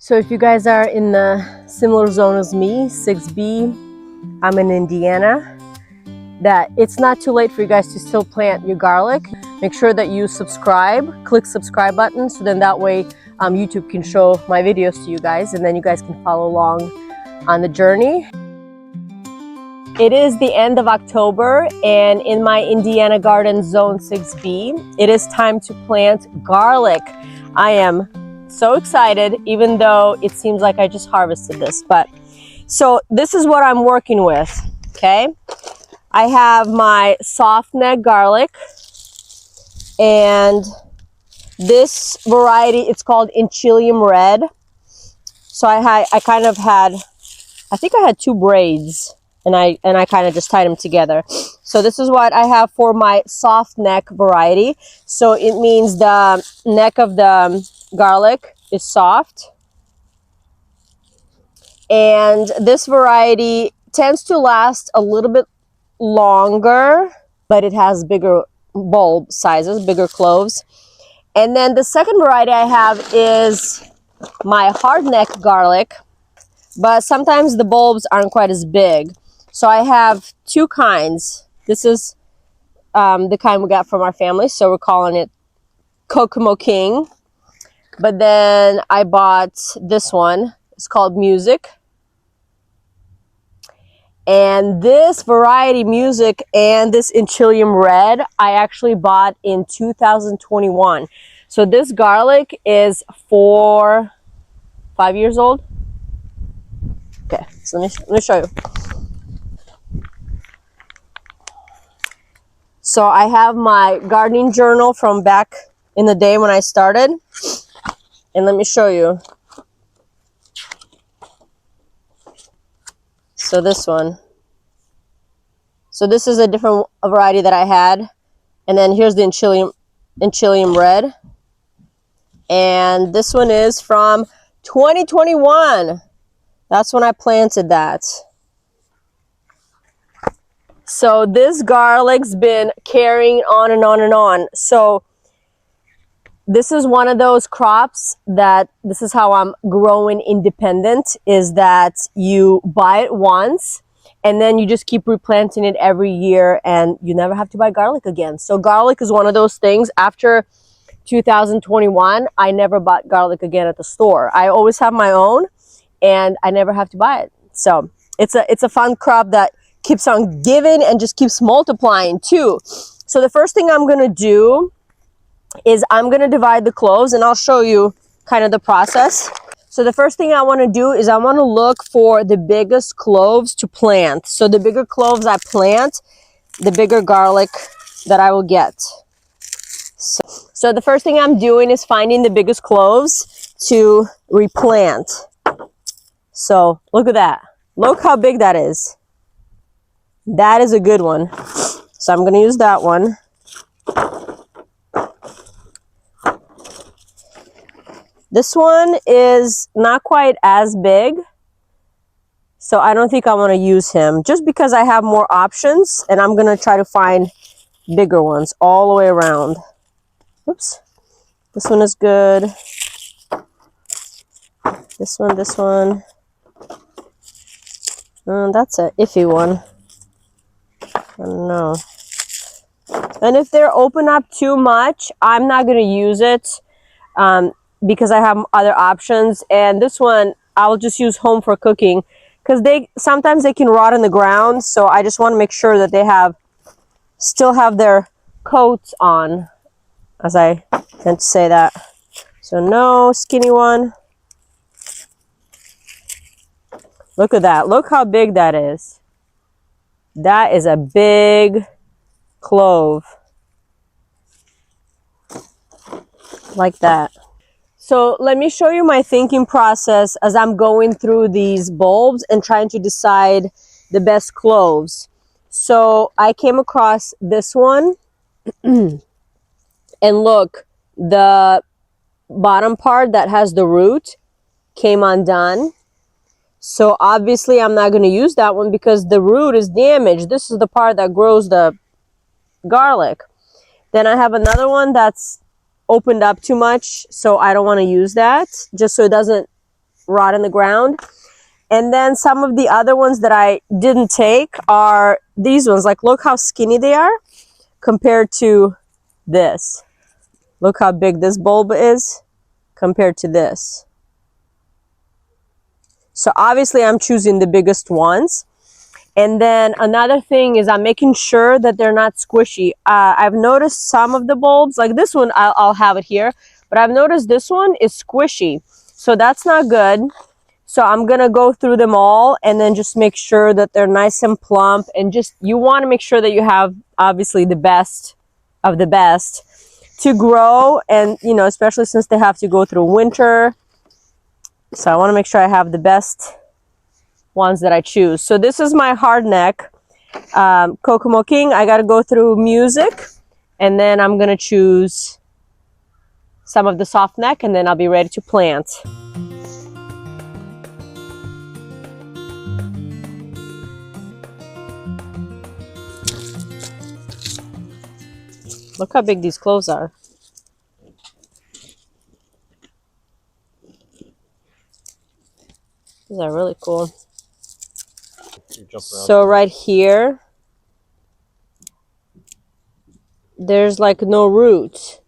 So if you guys are in the similar zone as me, 6B, I'm in Indiana, that it's not too late for you guys to still plant your garlic. Make sure that you subscribe, click subscribe button, so then that way YouTube can show my videos to you guys, and then you guys can follow along on the journey. It is the end of October, and in my Indiana garden zone 6B, it is time to plant garlic. I am so excited, even though it seems like I just harvested this. But so this is what I'm working with. Okay, I have my soft neck garlic, and this variety, it's called Enchilium Red. So I kind of had, I think I had 2 braids, and I kind of just tied them together. So this is what I have for my soft neck variety. So it means the neck of the garlic is soft, and this variety tends to last a little bit longer, but it has bigger bulb sizes, bigger cloves. And then the second variety I have is my hard neck garlic, but sometimes the bulbs aren't quite as big. So I have 2 kinds. This is the kind we got from our family, so we're calling it Kokomo King. But then I bought this one. It's called Music. And this variety, Music, and this Enchilium Red, I actually bought in 2021. So this garlic is 5 years old. Okay, so let me show you. So I have my gardening journal from back in the day when I started. And let me show you. So this one. So this is a different variety that I had. And then here's the Enchilium Red. And this one is from 2021. That's when I planted that. So this garlic's been carrying on and on and on. So this is one of those crops that, this is how I'm growing independent, is that you buy it once and then you just keep replanting it every year and you never have to buy garlic again. So garlic is one of those things. After 2021, I never bought garlic again at the store. I always have my own and I never have to buy it. So it's a fun crop that keeps on giving and just keeps multiplying too. So the first thing I'm gonna do is I'm going to divide the cloves, and I'll show you kind of the process. So the first thing I want to do is I want to look for the biggest cloves to plant. So the bigger cloves I plant, the bigger garlic that I will get. So the first thing I'm doing is finding the biggest cloves to replant. So look at that. Look how big that is. That is a good one. So I'm going to use that one. This one is not quite as big, so I don't think I want to use him, just because I have more options, and I'm going to try to find bigger ones all the way around. Oops. This one is good. This one. That's an iffy one. I don't know. And if they're open up too much, I'm not going to use it. Because I have other options, and this one I'll just use home for cooking, because sometimes they can rot in the ground, so I just want to make sure that they still have their coats on, as I tend to say that. So no skinny one. Look at that. Look how big that is. That is a big clove. Like that. So let me show you my thinking process as I'm going through these bulbs and trying to decide the best cloves. So I came across this one, and look, the bottom part that has the root came undone. So obviously I'm not going to use that one because the root is damaged. This is the part that grows the garlic. Then I have another one that's opened up too much, so I don't want to use that, just so it doesn't rot in the ground. And then some of the other ones that I didn't take are these ones. Like, look how skinny they are compared to this. Look how big this bulb is compared to this. So obviously I'm choosing the biggest ones. And then another thing is I'm making sure that they're not squishy. I've noticed some of the bulbs, like this one, I'll have it here, but I've noticed this one is squishy. So that's not good. So I'm going to go through them all and then just make sure that they're nice and plump. And just, you want to make sure that you have obviously the best of the best to grow. And, you know, especially since they have to go through winter. So I want to make sure I have the best ones that I choose. So this is my hard neck Kokomo King. I got to go through music and then I'm going to choose some of the soft neck and then I'll be ready to plant. Look how big these cloves are. These are really cool. So right here, there's like no root.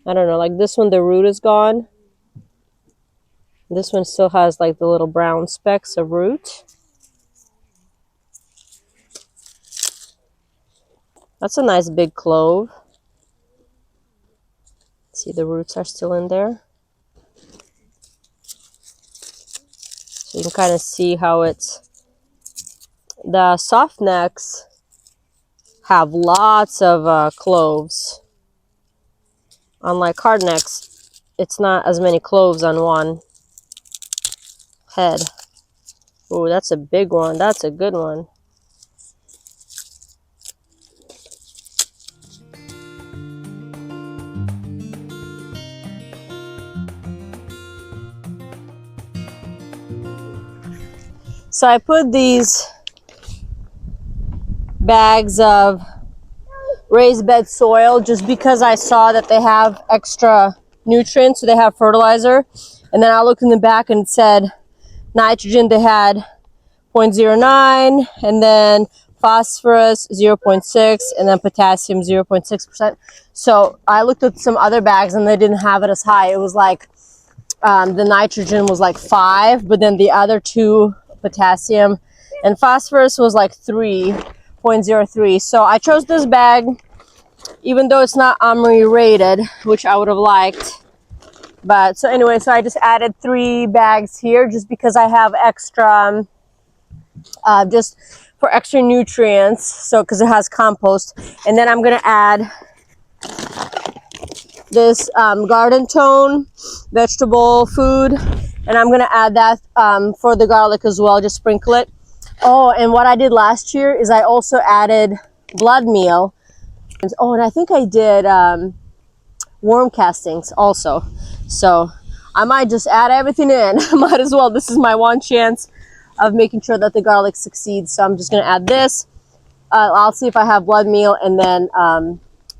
I don't know, like this one, the root is gone. This one still has like the little brown specks of root. That's a nice big clove. See, the roots are still in there. So you can kind of see how it's... The soft necks have lots of cloves. Unlike hard necks, it's not as many cloves on one head. Oh, that's a big one. That's a good one. So I put these bags of raised bed soil just because I saw that they have extra nutrients, so they have fertilizer. And then I looked in the back and it said nitrogen, they had 0.09, and then phosphorus 0.6, and then potassium 0.6%. So I looked at some other bags and they didn't have it as high. It was like the nitrogen was like 5, but then the other two, potassium and phosphorus, was like 3.03. So I chose this bag, even though it's not OMRI rated, which I would have liked. But so anyway, so I just added 3 bags here just because I have extra, just for extra nutrients. So because it has compost. And then I'm going to add this garden tone vegetable food. And I'm going to add that for the garlic as well, just sprinkle it. Oh, and what I did last year is I also added blood meal. Oh, and I think I did worm castings also. So I might just add everything in. Might as well. This is my one chance of making sure that the garlic succeeds. So I'm just going to add this. I'll see if I have blood meal and then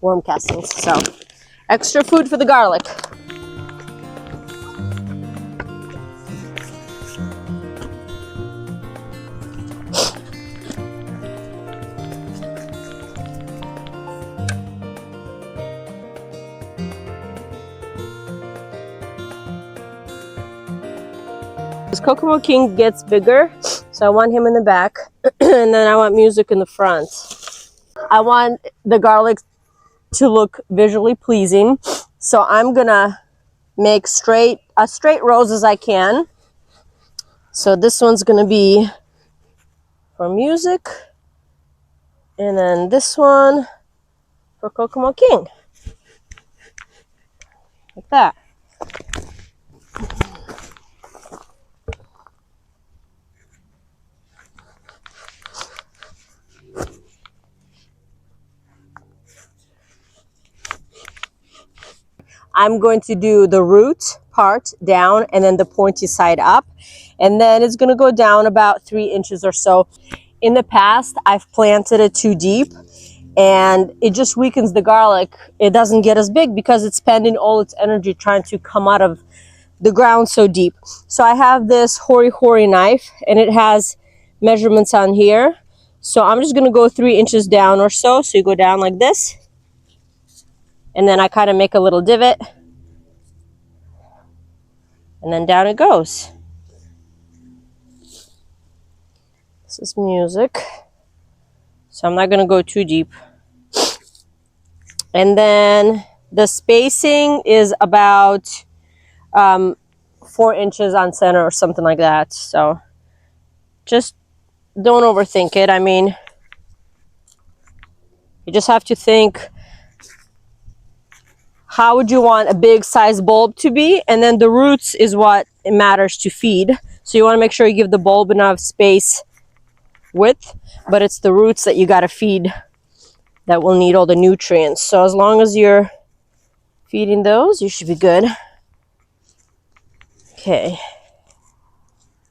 worm castings. So extra food for the garlic. This Kokomo King gets bigger, so I want him in the back, and then I want music in the front. I want the garlic to look visually pleasing, so I'm gonna make as straight rows as I can. So this one's gonna be for music, and then this one for Kokomo King, like that. I'm going to do the root part down and then the pointy side up. And then it's going to go down about 3 inches or so. In the past, I've planted it too deep and it just weakens the garlic. It doesn't get as big because it's spending all its energy trying to come out of the ground so deep. So I have this hori knife, and it has measurements on here. So I'm just going to go 3 inches down or so. So you go down like this, and then I kind of make a little divot, and then down it goes. This is music, so I'm not going to go too deep. And then the spacing is about 4 inches on center or something like that. So just don't overthink it. I mean, you just have to think, how would you want a big size bulb to be? And then the roots is what it matters to feed. So you want to make sure you give the bulb enough space width, but it's the roots that you got to feed that will need all the nutrients. So as long as you're feeding those, you should be good. Okay.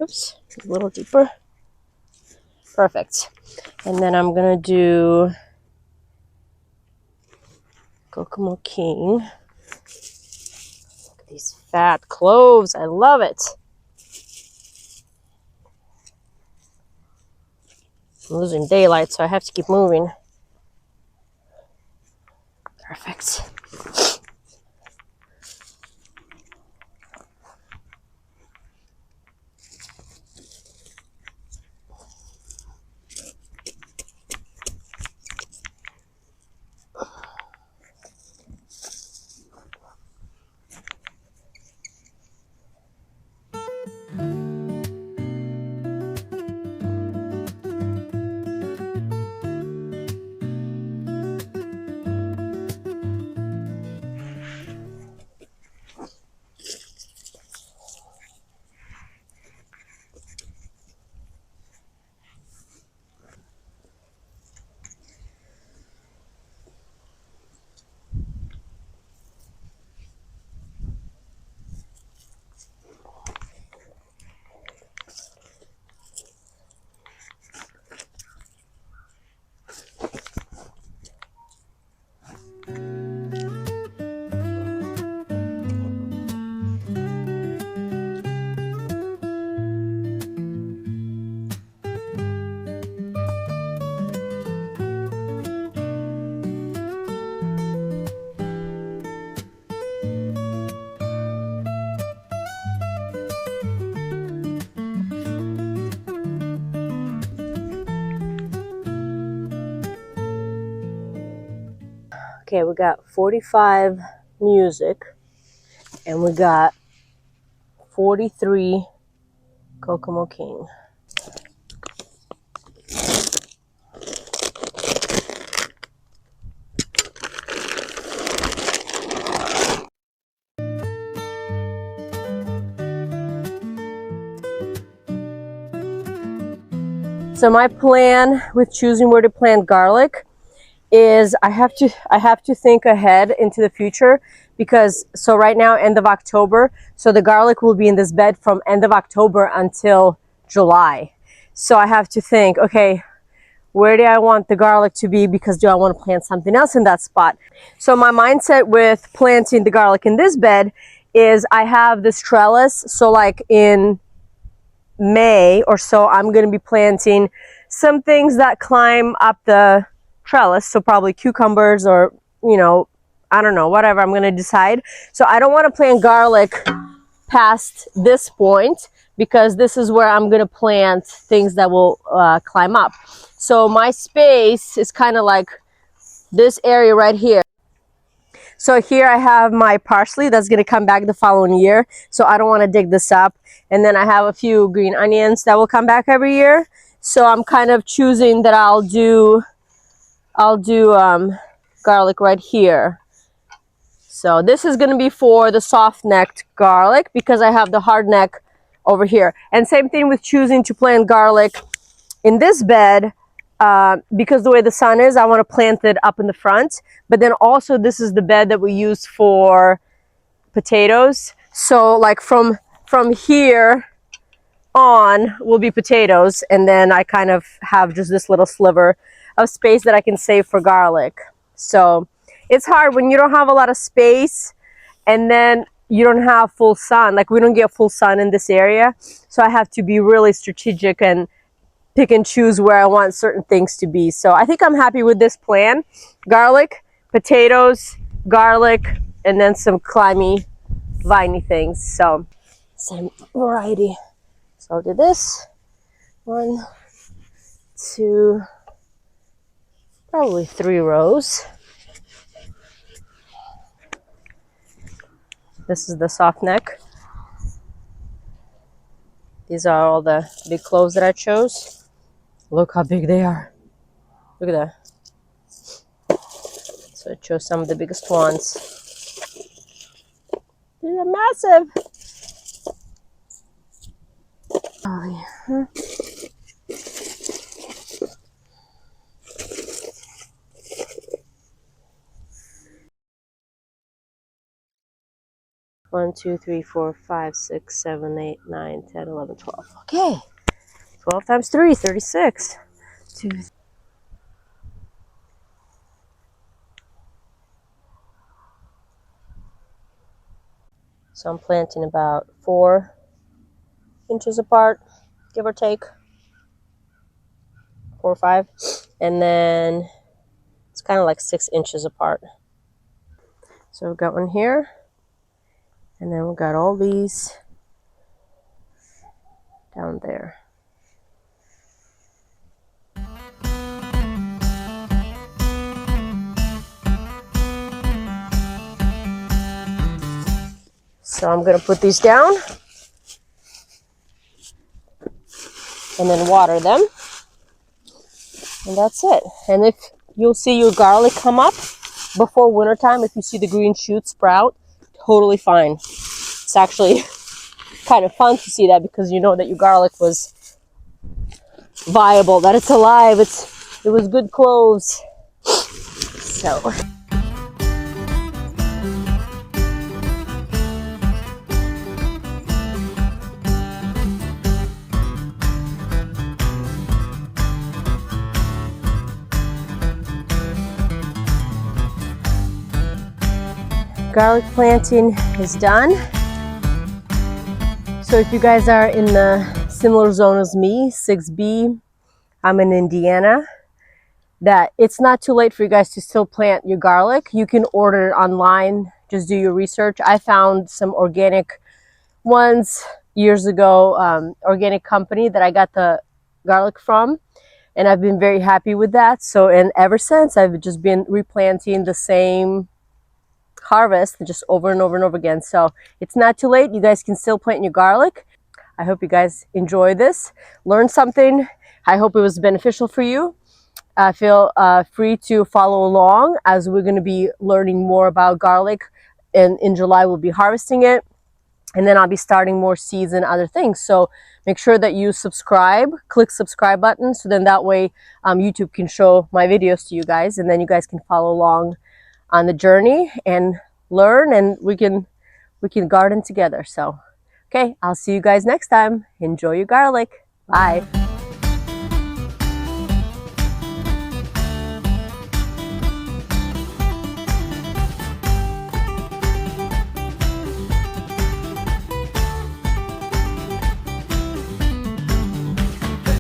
Oops, a little deeper. Perfect. And then I'm gonna do Kokomo King. Look at these fat cloves. I love it. I'm losing daylight, so I have to keep moving. Perfect. Okay, we got 45 music, and we got 43 Kokomo King. So my plan with choosing where to plant garlic is I have to think ahead into the future, because so right now end of October, so the garlic will be in this bed from end of October until July. So I have to think, okay, where do I want the garlic to be, because do I want to plant something else in that spot? So my mindset with planting the garlic in this bed is I have this trellis, so like in May or so I'm going to be planting some things that climb up the trellis, so probably cucumbers or, you know, I don't know, whatever I'm going to decide. So I don't want to plant garlic past this point, because this is where I'm going to plant things that will climb up. So my space is kind of like this area right here. So here I have my parsley that's going to come back the following year, so I don't want to dig this up. And then I have a few green onions that will come back every year. So I'm kind of choosing that I'll do garlic right here. So this is going to be for the soft-necked garlic, because I have the hard neck over here. And same thing with choosing to plant garlic in this bed, because the way the sun is, I want to plant it up in the front. But then also this is the bed that we use for potatoes. So like from here on will be potatoes, and then I kind of have just this little sliver of space that I can save for garlic. So it's hard when you don't have a lot of space, and then you don't have full sun. Like we don't get full sun in this area, so I have to be really strategic and pick and choose where I want certain things to be. So I think I'm happy with this plan. Garlic, potatoes, garlic, and then some climby, viney things. So same variety. So I'll do this. 1, 2, probably 3 rows. This is the soft neck. These are all the big cloves that I chose. Look how big they are. Look at that. So I chose some of the biggest ones. These are massive. Oh, yeah. 1, 2, 3, 4, 5, 6, 7, 8, 9, 10, 11, 12. Okay. 12 times 3, 36. 2. So I'm planting about 4 inches apart, give or take. 4 or 5. And then it's kind of like 6 inches apart. So we've got one here. And then we've got all these down there. So I'm going to put these down and then water them. And that's it. And if you'll see your garlic come up before wintertime, if you see the green shoots sprout, totally fine. It's actually kind of fun to see that because you know that your garlic was viable, that it's alive, it was good cloves. So garlic planting is done. So if you guys are in the similar zone as me, 6B, I'm in Indiana, that it's not too late for you guys to still plant your garlic. You can order it online, just do your research. I found some organic ones years ago, organic company that I got the garlic from, and I've been very happy with that. So, and ever since, I've just been replanting the same harvest just over and over and over again. So it's not too late. You guys can still plant your garlic. I hope you guys enjoy this, learn something. I hope it was beneficial for you. Feel free to follow along as we're going to be learning more about garlic, and in July we'll be harvesting it, and then I'll be starting more seeds and other things. So make sure that you subscribe, click subscribe button, so then that way YouTube can show my videos to you guys, and then you guys can follow along on the journey and learn, and we can garden together. So okay, I'll see you guys next time. Enjoy your garlic. Bye.